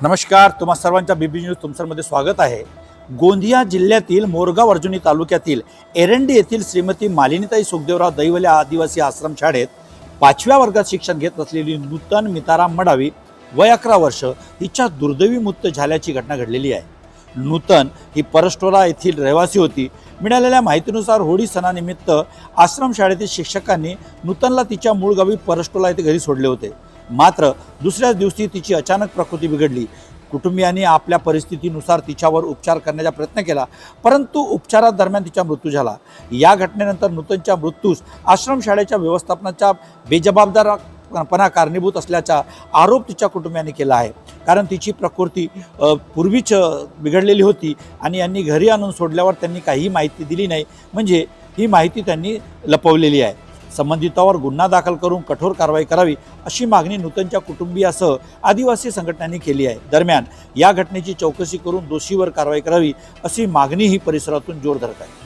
नमस्कार, तुम्हा सर्वांच्या बीबी न्यूज तुमसरमध्ये स्वागत आहे। गोंदिया जिल्ह्यातील मोरगाव अर्जुनी तालुक्यातील एरंडी येथील श्रीमती मालिनीताई सुखदेवराव दैवले आदिवासी आश्रम शाळेत 5व्या वर्गात शिक्षण घेत असलेली नूतन मिताराम मडावी वय 11 वर्ष हिच्या दुर्दैवी मृत्यू झाल्याची घटना घडलेली आहे। नूतन ही परस्टोला येथील रहिवासी होती। मिळालेल्या माहितीनुसार होळी सणानिमित्त आश्रम शाळेतील शिक्षकांनी नूतनला तिच्या मूळ गावी परस्टोला येथे घरी सोडले होते। मात्र दुसऱ्याच दिवशी तिची अचानक प्रकृती बिघडली। कुटुंबियांनी आपल्या परिस्थितीनुसार तिच्यावर उपचार करण्याचा प्रयत्न केला, परंतु उपचारादरम्यान तिचा मृत्यू झाला। या घटनेनंतर नूतनच्या मृत्यूस आश्रम शाळेच्या व्यवस्थापनाच्या बेजबाबदारपणा कारणीभूत असल्याचा आरोप तिच्या कुटुंबियांनी केला आहे। कारण तिची प्रकृती पूर्वीच बिघडलेली होती आणि यांनी घरी आणून सोडल्यावर त्यांनी काही माहिती दिली नाही, म्हणजे ही माहिती त्यांनी लपवलेली आहे। संबंधितांवर गुन्हा दाखल करून कठोर कारवाई करावी अशी मागणी नूतनच्या कुटुंबियासह आदिवासी संघटनांनी केली आहे। दरम्यान या घटनेची चौकशी करून दोषीवर कारवाई करावी अशी मागणीही परिसरातून जोर धरत आहे।